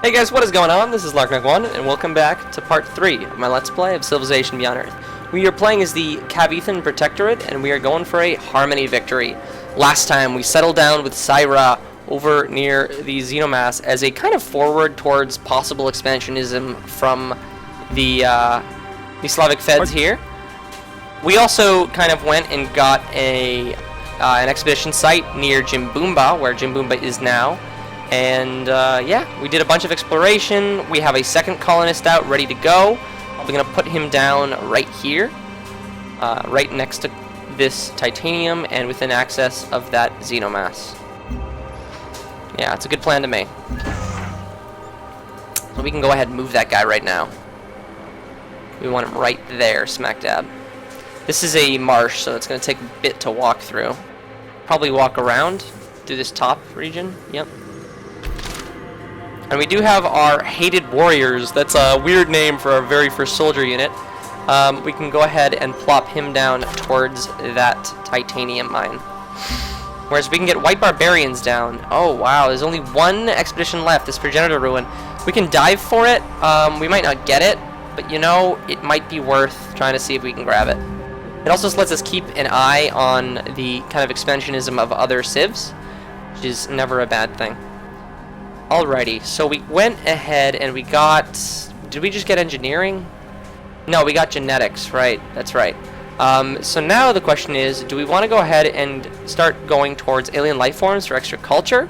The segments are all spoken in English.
Hey guys, what is going on? This is Larknok1, and welcome back to part 3 of my Let's Play of Civilization Beyond Earth. We are playing as the Cavithan Protectorate, and we are going for a Harmony victory. Last time, we settled down with Syra over near the Xenomass as a kind of forward towards possible expansionism from the Slavic Feds here. We also kind of went and got an expedition site near Jimboomba, where Jimboomba is now. And yeah, we did a bunch of exploration. We have a second colonist out ready to go. We're going to put him down right here, right next to this titanium and within access of that Xenomass. Yeah, it's a good plan to me. So we can go ahead and move that guy right now. We want him right there, smack dab. This is a marsh, so it's going to take a bit to walk through. Probably walk around through this top region. Yep. And we do have our Hated Warriors. That's a weird name for our very first soldier unit. We can go ahead and plop him down towards that titanium mine. Whereas we can get White Barbarians down. Oh wow, there's only one expedition left, this Progenitor Ruin. We can dive for it. We might not get it, but you know, it might be worth trying to see if we can grab it. It also lets us keep an eye on the kind of expansionism of other civs, which is never a bad thing. Alrighty, so we went ahead and we got... Did we just get engineering? No, we got genetics, right. That's right. So now the question is, do we want to go ahead and start going towards alien life forms for extra culture,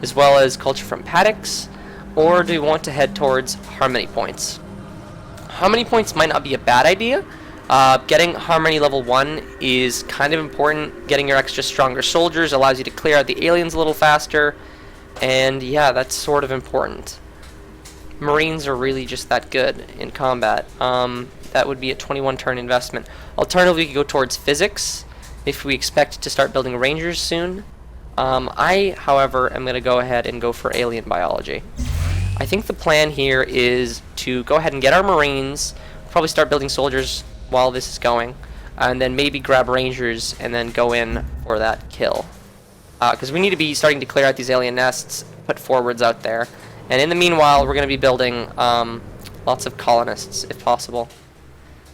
as well as culture from paddocks, or do we want to head towards harmony points? Harmony points might not be a bad idea. Getting harmony level 1 is kind of important. Getting your extra stronger soldiers allows you to clear out the aliens a little faster. And yeah, that's sort of important. Marines are really just that good in combat. That would be a 21 turn investment. Alternatively, we could go towards physics if we expect to start building rangers soon. I, however, am going to go ahead and go for alien biology. I think the plan here is to go ahead and get our Marines, probably start building soldiers while this is going, and then maybe grab rangers and then go in for that kill. Because we need to be starting to clear out these alien nests, put forwards out there. And in the meanwhile, we're going to be building lots of colonists, if possible.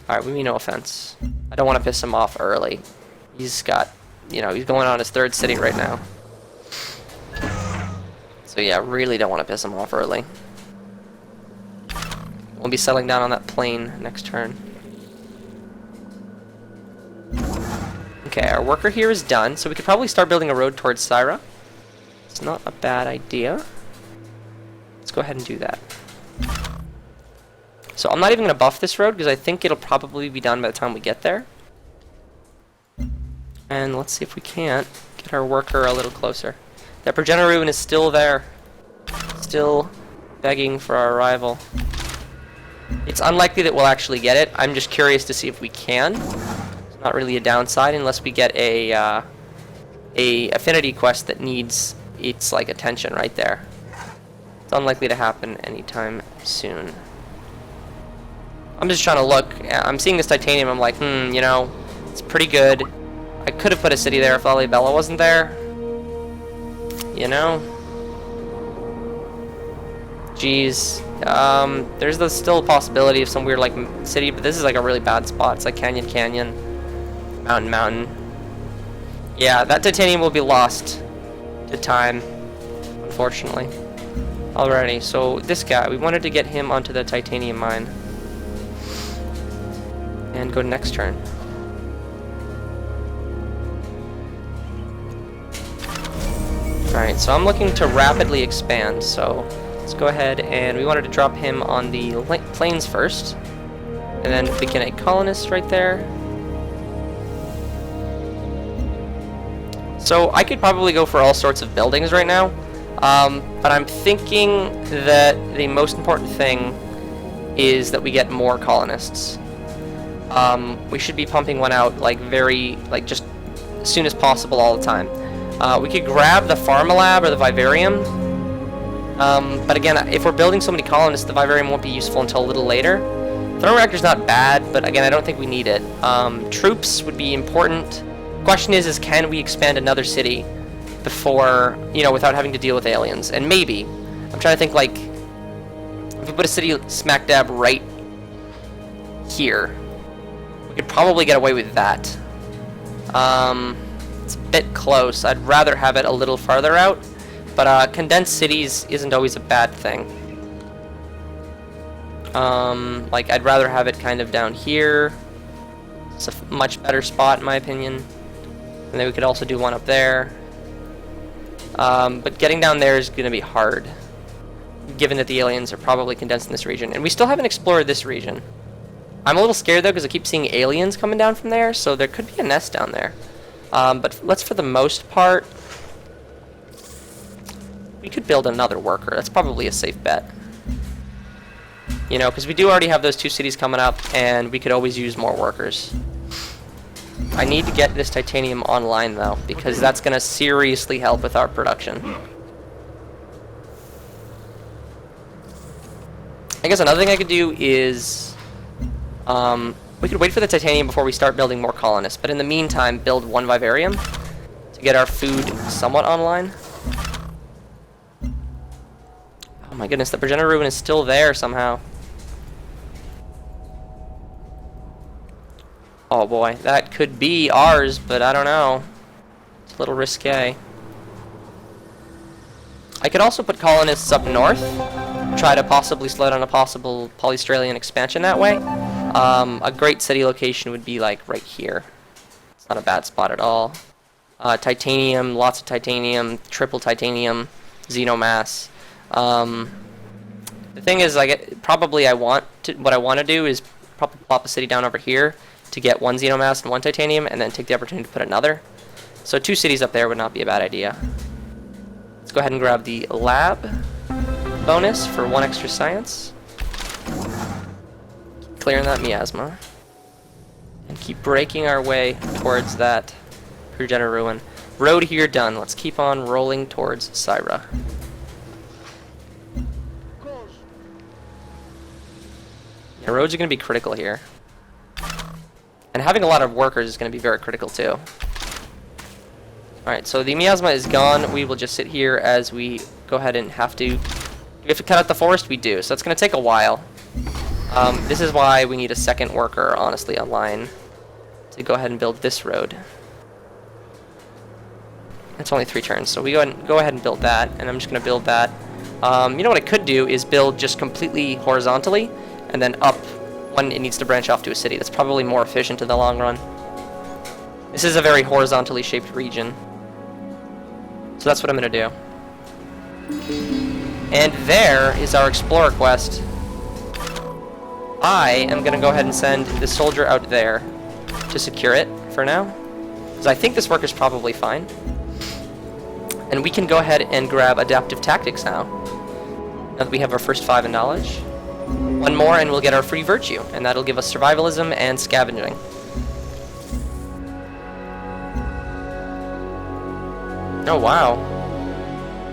Alright, we mean no offense. I don't want to piss him off early. He's got, you know, he's going on his 3rd city right now. So yeah, really don't want to piss him off early. We'll be settling down on that plane next turn. Okay, our worker here is done, so we could probably start building a road towards Syra. It's not a bad idea. Let's go ahead and do that. So I'm not even going to buff this road, because I think it'll probably be done by the time we get there. And let's see if we can't get our worker a little closer. That Progenitor Ruin is still there. Still begging for our arrival. It's unlikely that we'll actually get it. I'm just curious to see if we can. Not really a downside unless we get a affinity quest that needs its like attention right there. It's unlikely to happen anytime soon. I'm just trying to look. I'm seeing this titanium. I'm like, you know, it's pretty good. I could have put a city there if Lalibela wasn't there. You know. Jeez. There's still a possibility of some weird like city, but this is like a really bad spot. It's like Canyon. Mountain. Yeah, that titanium will be lost to time, unfortunately. Alrighty, so this guy, we wanted to get him onto the titanium mine. And go next turn. Alright, so I'm looking to rapidly expand, so let's go ahead and we wanted to drop him on the plains first. And then begin a colonist right there. So I could probably go for all sorts of buildings right now, but I'm thinking that the most important thing is that we get more colonists. We should be pumping one out like just as soon as possible all the time. We could grab the Pharmalab or the Vivarium, but again, if we're building so many colonists, the Vivarium won't be useful until a little later. Thermal Reactor's not bad, but again, I don't think we need it. Troops would be important. Question is can we expand another city before, you know, without having to deal with aliens? And maybe. I'm trying to think, like, we put a city smack dab right here, we could probably get away with that. It's a bit close. I'd rather have it a little farther out, but condensed cities isn't always a bad thing. Like, I'd rather have it kind of down here. It's a much better spot, in my opinion. And then we could also do one up there. But getting down there is going to be hard, given that the aliens are probably condensed in this region. And we still haven't explored this region. I'm a little scared, though, because I keep seeing aliens coming down from there, so there could be a nest down there. But let's, for the most part, we could build another worker. That's probably a safe bet. You know, because we do already have those 2 cities coming up, and we could always use more workers. I need to get this titanium online, though, because that's going to seriously help with our production. I guess another thing I could do is... we could wait for the titanium before we start building more colonists, but in the meantime, build 1 vivarium to get our food somewhat online. Oh my goodness, the progenitor ruin is still there somehow. Oh boy, that could be ours, but I don't know. It's a little risque. I could also put colonists up north, try to possibly slow down a possible Polystralian expansion that way. A great city location would be like right here. It's not a bad spot at all. Titanium, lots of titanium, triple titanium, xenomass. The thing is, what I want to do is probably plop a city down over here to get 1 xenomass and 1 titanium, and then take the opportunity to put another. So 2 cities up there would not be a bad idea. Let's go ahead and grab the lab bonus for 1 extra science. Keep clearing that miasma. And keep breaking our way towards that progenitor ruin. Road here done. Let's keep on rolling towards Syra. Yeah, roads are going to be critical here. And having a lot of workers is going to be very critical too. Alright, so the miasma is gone. We will just sit here as we go ahead and have to... We have to cut out the forest? We do. So it's going to take a while. This is why we need a second worker, honestly, online to go ahead and build this road. It's only 3 turns, so we go ahead and build that, and I'm just going to build that. You know what I could do is build just completely horizontally, and then up when it needs to branch off to a city. That's probably more efficient in the long run. This is a very horizontally shaped region. So that's what I'm going to do. And there is our explorer quest. I am going to go ahead and send the soldier out there to secure it for now, because I think this worker's probably fine. And we can go ahead and grab adaptive tactics now that we have our first 5 in knowledge. 1 more and we'll get our free virtue, and that'll give us survivalism and scavenging. Oh wow.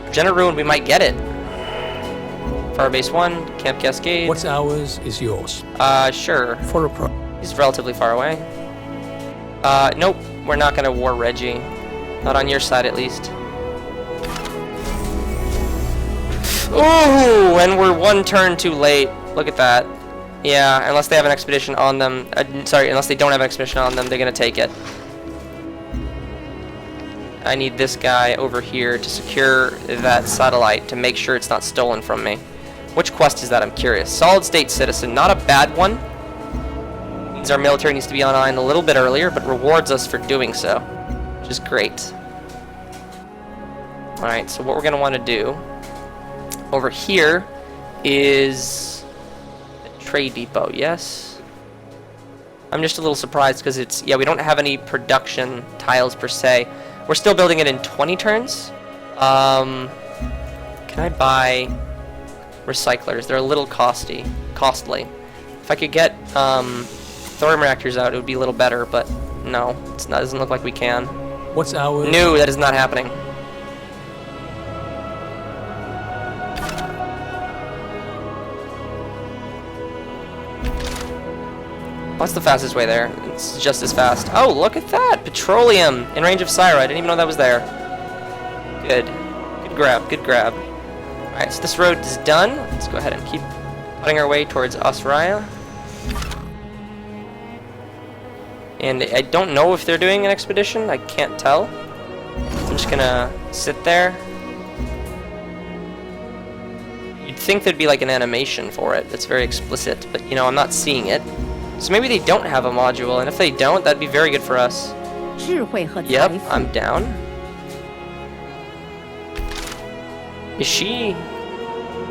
Progenitor ruin, we might get it. Fire base 1, Camp Cascade. What's ours is yours. Sure. For a pro. He's relatively far away. Nope, we're not gonna war Reggie. Not on your side, at least. Ooh, and we're 1 turn too late. Look at that. Yeah, unless they have an expedition on them. Unless they don't have an expedition on them, they're gonna take it. I need this guy over here to secure that satellite to make sure it's not stolen from me. Which quest is that? I'm curious. Solid state citizen, not a bad one. Means our military needs to be online a little bit earlier, but rewards us for doing so, which is great. Alright, so what we're gonna want to do over here is the trade depot, yes? I'm just a little surprised because it's, yeah, we don't have any production tiles per se. We're still building it in 20 turns. Can I buy recyclers? They're a little costly. If I could get thorium reactors out, it would be a little better, but no, it doesn't look like we can. What's ours? No, that is not happening. What's the fastest way there? It's just as fast. Oh, look at that! Petroleum! In range of Syra. I didn't even know that was there. Good. Good grab, good grab. Alright, so this road is done. Let's go ahead and keep Cutting our way towards Asraya. And I don't know if they're doing an expedition. I can't tell. I'm just gonna sit there. You'd think there'd be like an animation for it that's very explicit, but you know, I'm not seeing it. So maybe they don't have a module, and if they don't, that'd be very good for us. Yep, I'm down. Is she...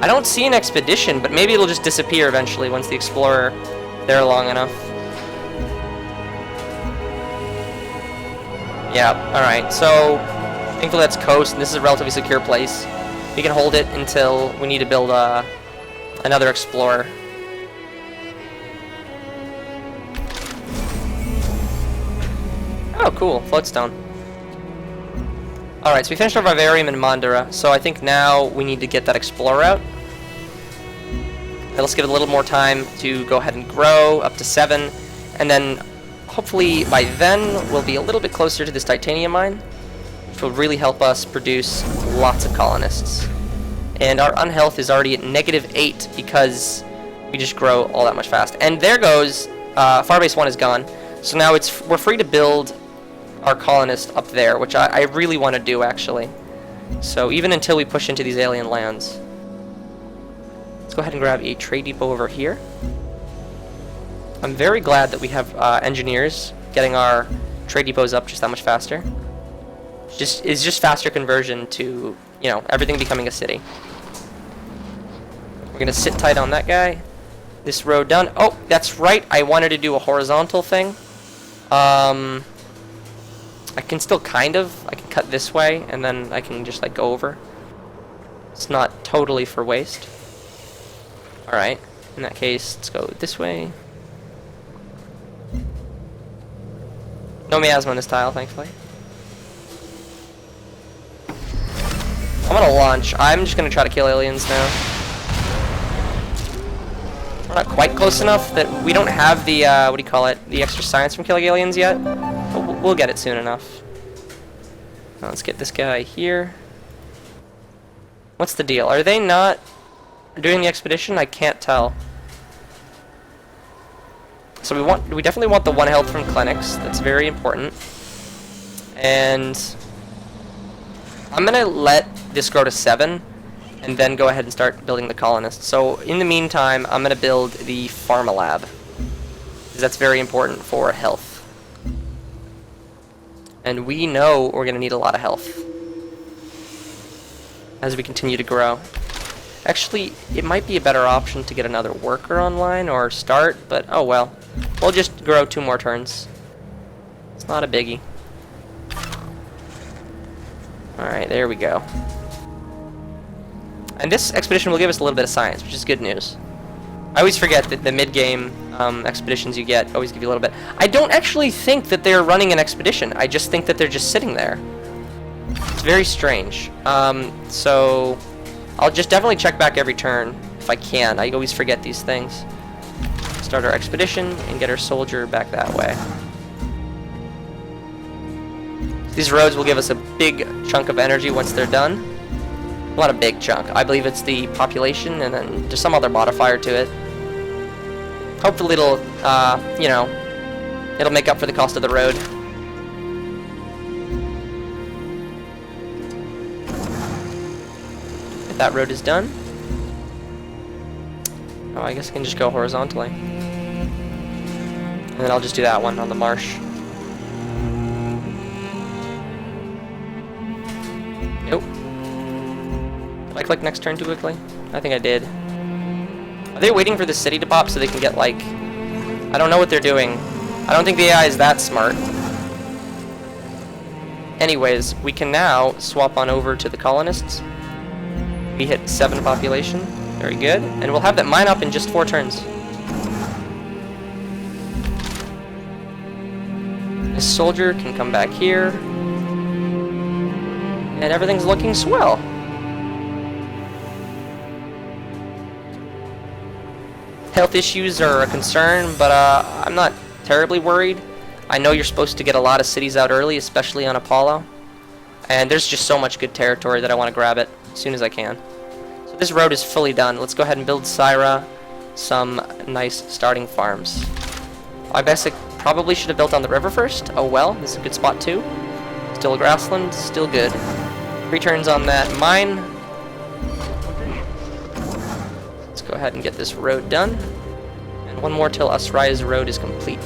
I don't see an expedition, but maybe it'll just disappear eventually once the Explorer is there long enough. Yeah, alright, so thankfully that's coast, and this is a relatively secure place. We can hold it until we need to build another Explorer. Oh, cool, floatstone. Alright, so we finished our Vivarium in Mandara, so I think now we need to get that Explorer out. Let's give it a little more time to go ahead and grow up to 7, and then hopefully by then we'll be a little bit closer to this titanium mine, which will really help us produce lots of colonists. And our unhealth is already at -8 because we just grow all that much fast. And there goes, Farbase 1 is gone, so now we're free to build our colonist up there, which I really want to do actually. So even until we push into these alien lands. Let's go ahead and grab a trade depot over here. I'm very glad that we have engineers getting our trade depots up just that much faster. It's just faster conversion to, you know, everything becoming a city. We're gonna sit tight on that guy. This road done. Oh, that's right. I wanted to do a horizontal thing. I can still I can cut this way and then I can just like go over. It's not totally for waste. Alright, in that case, let's go this way. No miasma on this tile, thankfully. I'm gonna launch. I'm just gonna try to kill aliens now. We're not quite close enough that we don't have the, what do you call it? The extra science from killing aliens yet. But we'll get it soon enough. Now let's get this guy here. What's the deal? Are they not doing the expedition? I can't tell. So we definitely want the 1 health from clinics. That's very important. And I'm gonna let this grow to 7 and then go ahead and start building the colonists. So in the meantime, I'm gonna build the Pharma Lab, because that's very important for health. And we know we're gonna need a lot of health as we continue to grow. Actually, it might be a better option to get another worker online or start, but oh well. We'll just grow 2 more turns. It's not a biggie. Alright, there we go. And this expedition will give us a little bit of science, which is good news. I always forget that the mid-game expeditions you get always give you a little bit. I don't actually think that they're running an expedition. I just think that they're just sitting there. It's very strange. So I'll just definitely check back every turn if I can. I always forget these things. Start our expedition and get our soldier back that way. These roads will give us a big chunk of energy once they're done. Not a big chunk. I believe it's the population and then just some other modifier to it. Hopefully it'll, you know, it'll make up for the cost of the road. If that road is done. Oh, I guess I can just go horizontally. And then I'll just do that one on the marsh. Nope. Did I click next turn too quickly? I think I did. Are they waiting for the city to pop so they can get, like... I don't know what they're doing. I don't think the AI is that smart. Anyways, we can now swap on over to the colonists. We hit 7 population. Very good. And we'll have that mine up in just 4 turns. This soldier can come back here. And everything's looking swell. Health issues are a concern, but I'm not terribly worried. I know you're supposed to get a lot of cities out early, especially on Apollo. And there's just so much good territory that I want to grab it as soon as I can. So this road is fully done. Let's go ahead and build Syra. some nice starting farms. I probably should have built on the river first. Oh well, this is a good spot too. Still a grassland, still good. 3 turns on that mine. Let's go ahead and get this road done. And 1 more till Asraya's road is complete.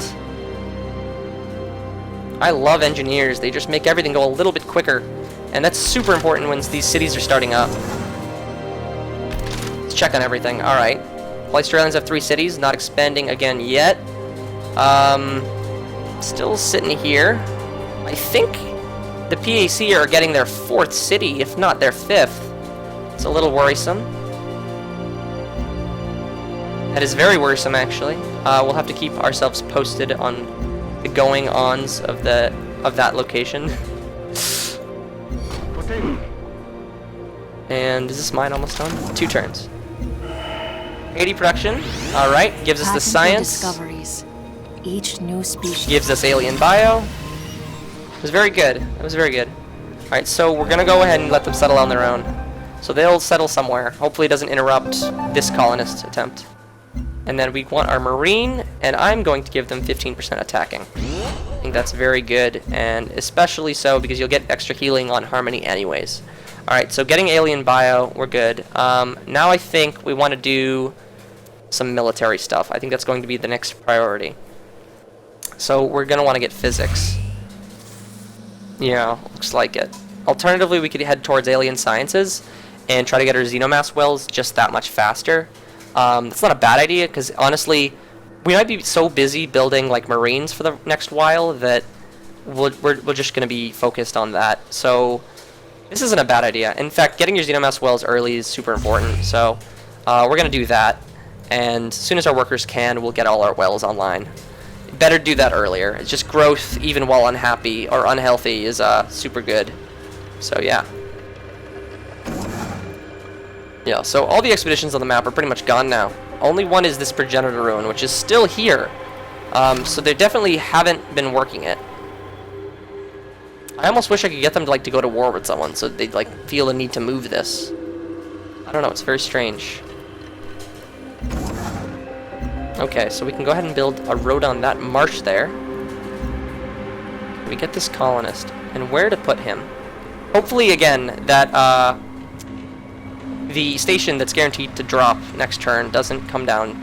I love engineers. They just make everything go a little bit quicker. And that's super important when these cities are starting up. Let's check on everything. Alright. Australians have 3 cities, not expanding again yet. Still sitting here. I think the PAC are getting their 4th city, if not their 5th. It's a little worrisome. That is very worrisome, actually. We'll have to keep ourselves posted on the going-ons of that location. And is this mine almost done? 2 turns. 80 production. All right, gives us the science. Discoveries. Each new species Gives us alien bio. It was very good. It was very good. All right, so we're gonna go ahead and let them settle on their own. So they'll settle somewhere. Hopefully, it doesn't interrupt this colonist attempt. And then we want our marine, and I'm going to give them 15% attacking. I think that's very good, and especially so because you'll get extra healing on harmony anyways. Alright, so getting alien bio, we're good. Now I think we want to do some military stuff. I think that's going to be the next priority. So we're going to want to get physics. Yeah, looks like it. Alternatively, we could head towards alien sciences and try to get our xenomass wells just that much faster. That's not a bad idea, because honestly, we might be so busy building like marines for the next while that we're just going to be focused on that. So this isn't a bad idea. In fact, getting your xenomass wells early is super important. So we're going to do that, and as soon as our workers can, we'll get all our wells online. Better do that earlier. It's just growth, even while unhappy or unhealthy, is super good. So yeah. Yeah, so all the expeditions on the map are pretty much gone now. Only one is this progenitor ruin, which is still here. So they definitely haven't been working it. I almost wish I could get them to go to war with someone, so they'd feel the need to move this. I don't know, it's very strange. Okay, so we can go ahead and build a road on that marsh there. We get this colonist, and where to put him? Hopefully, again, that the station that's guaranteed to drop next turn doesn't come down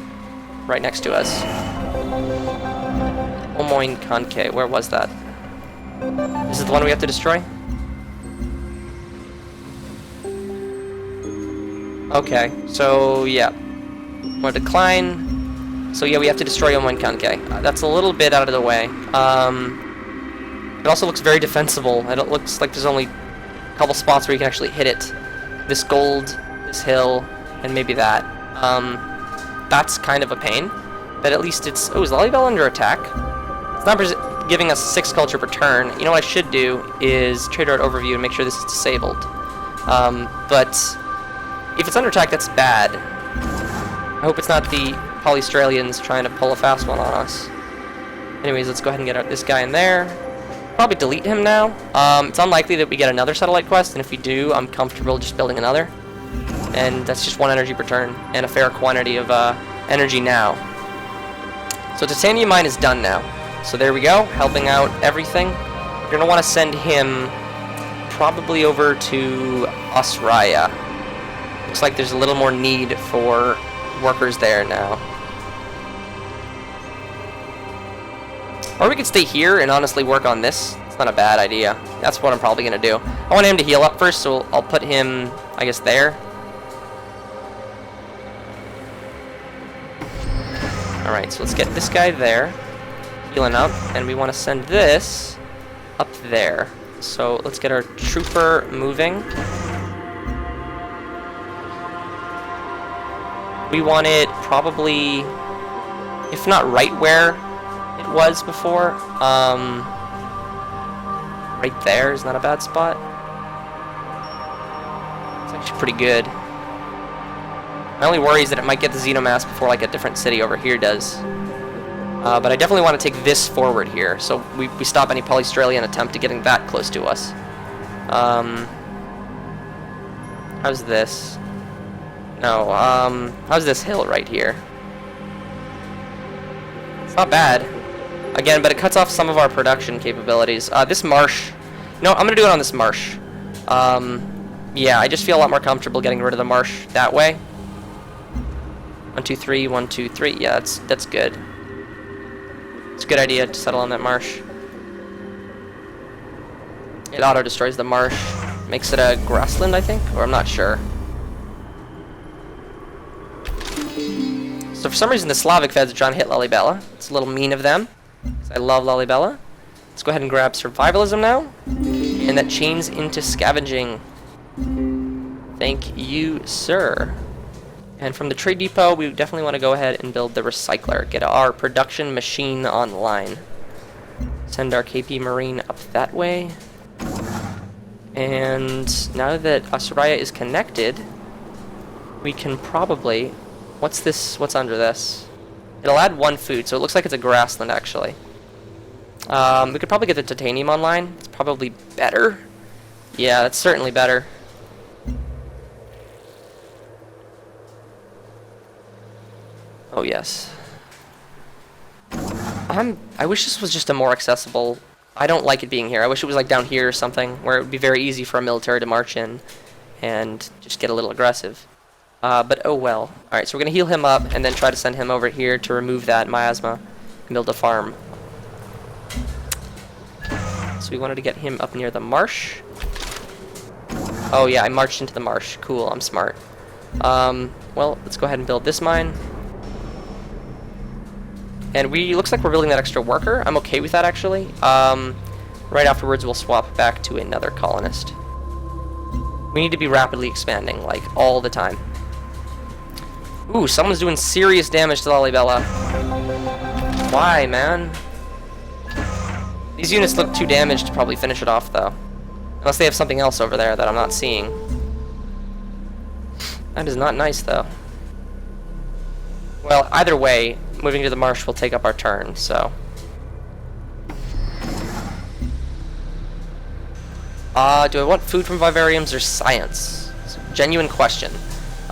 right next to us. Omoin Kanke, where was that? This is the one we have to destroy? Okay, so yeah. More decline. So yeah, we have to destroy Omoin Kanke. That's a little bit out of the way. It also looks very defensible. It looks like there's only a couple spots where you can actually hit it. This gold, this hill, and maybe that. That's kind of a pain. But at least it's... Oh, is Lollybell under attack? It's not giving us 6 culture per turn. You know what I should do is trade route overview and make sure this is disabled. But if it's under attack, that's bad. I hope it's not the Polystralians trying to pull a fast one on us. Anyways, let's go ahead and get this guy in there. Probably delete him now. It's unlikely that we get another satellite quest, and if we do, I'm comfortable just building another. And that's just 1 energy per turn, and a fair quantity of energy now. So titanium mine is done now. So there we go, helping out everything. We're going to want to send him probably over to Asraya. Looks like there's a little more need for workers there now. Or we could stay here and honestly work on this. It's not a bad idea. That's what I'm probably going to do. I want him to heal up first, so I'll put him, I guess, there. Alright, so let's get this guy there, healing up, and we want to send this up there. So let's get our trooper moving. We want it probably, if not right where it was before, right there is not a bad spot. It's actually pretty good. My only worry is that it might get the xenomass before a different city over here does. But I definitely want to take this forward here, so we stop any Polystralian attempt to getting that close to us. How's this? No, how's this hill right here? Not bad. Again, but it cuts off some of our production capabilities. This marsh... No, I'm going to do it on this marsh. Yeah, I just feel a lot more comfortable getting rid of the marsh that way. 1, 2, 3, 1, 2, 3. Yeah, that's good. It's a good idea to settle on that marsh. It auto-destroys the marsh. Makes it a grassland, I think? Or I'm not sure. So for some reason the Slavic feds are trying to hit Lalibela. It's a little mean of them. Because I love Lalibela. Let's go ahead and grab survivalism now. And that chains into scavenging. Thank you, sir. And from the trade depot, we definitely want to go ahead and build the recycler. Get our production machine online. Send our KP Marine up that way. And now that Asuraya is connected, we can probably... What's this? What's under this? It'll add 1 food, so it looks like it's a grassland, actually. We could probably get the titanium online. It's probably better. Yeah, that's certainly better. Oh, yes. I wish this was just a more accessible... I don't like it being here. I wish it was like down here or something, where it would be very easy for a military to march in and just get a little aggressive. But oh well. Alright, so we're going to heal him up and then try to send him over here to remove that miasma and build a farm. So we wanted to get him up near the marsh. Oh yeah, I marched into the marsh. Cool, I'm smart. Well, let's go ahead and build this mine. And looks like we're building that extra worker. I'm okay with that, actually. Right afterwards, we'll swap back to another colonist. We need to be rapidly expanding, like, all the time. Ooh, someone's doing serious damage to Lalibela. Why, man? These units look too damaged to probably finish it off, though. Unless they have something else over there that I'm not seeing. That is not nice, though. Well, either way, moving to the marsh will take up our turn, so... do I want food from vivariums or science? It's a genuine question.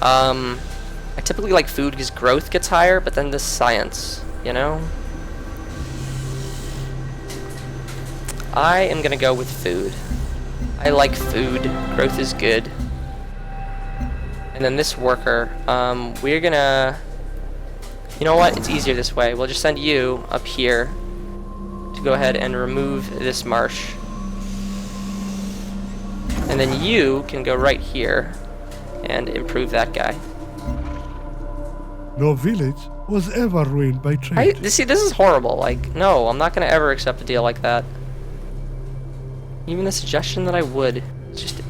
I typically like food because growth gets higher, but then the science, you know? I am gonna go with food. I like food. Growth is good. And then this worker, we're gonna... You know what? It's easier this way. We'll just send you up here to go ahead and remove this marsh. And then you can go right here and improve that guy. No village was ever ruined by trade. See, this is horrible. Like, no, I'm not going to ever accept a deal like that. Even the suggestion that I would. It's just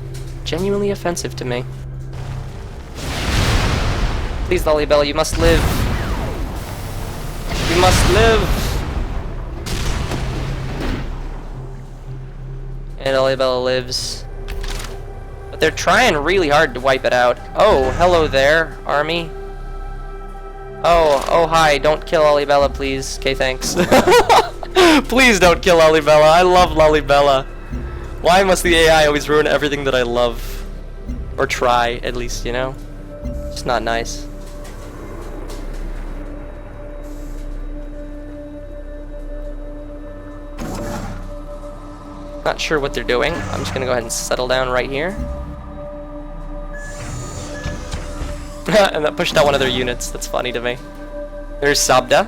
genuinely offensive to me. Please, Lalibela, you must live. You must live! And Lalibela lives. But they're trying really hard to wipe it out. Oh, hello there, army. Oh, hi, don't kill Lalibela, please. Okay, thanks. Please don't kill Lalibela. I love Lalibela. Why must the AI always ruin everything that I love? Or try, at least, you know? It's not nice. Not sure what they're doing. I'm just gonna go ahead and settle down right here. And that pushed out one of their units. That's funny to me. There's Sabda.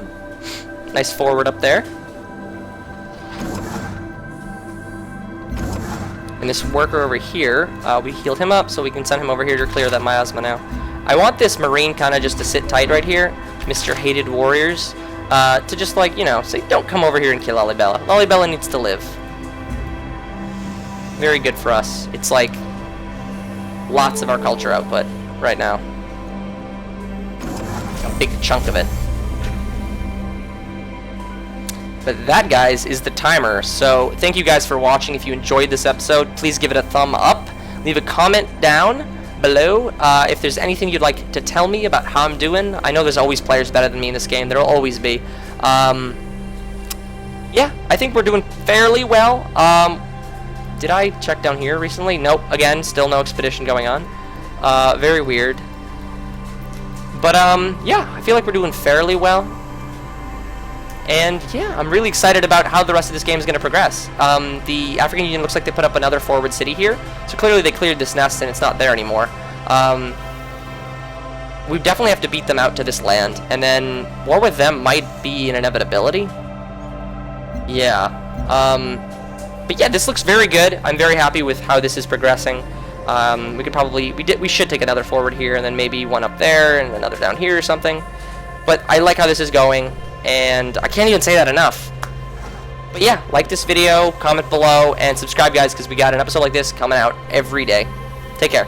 Nice forward up there. And this worker over here, we healed him up, so we can send him over here to clear that miasma now. I want this Marine kind of just to sit tight right here, Mr. Hated Warriors, to just, like, you know, say, don't come over here and kill Lalibela. Lalibela needs to live. Very good for us. It's like lots of our culture output right now. A big chunk of it. But that, guys, is the timer. So thank you guys for watching. If you enjoyed this episode, please give it a thumb up. Leave a comment down below if there's anything you'd like to tell me about how I'm doing. I know there's always players better than me in this game. There'll always be. Yeah, I think we're doing fairly well. Did I check down here recently? Nope. Again, still no expedition going on. Very weird. But, yeah, I feel like we're doing fairly well. And yeah, I'm really excited about how the rest of this game is going to progress. The African Union looks like they put up another forward city here, so clearly they cleared this nest and it's not there anymore. We definitely have to beat them out to this land, and then war with them might be an inevitability. Yeah. But yeah, this looks very good. I'm very happy with how this is progressing. We could probably, we should take another forward here, and then maybe one up there, and another down here or something. But I like how this is going, and I can't even say that enough. But yeah, like this video, comment below, and subscribe, guys, because we got an episode like this coming out every day. Take care.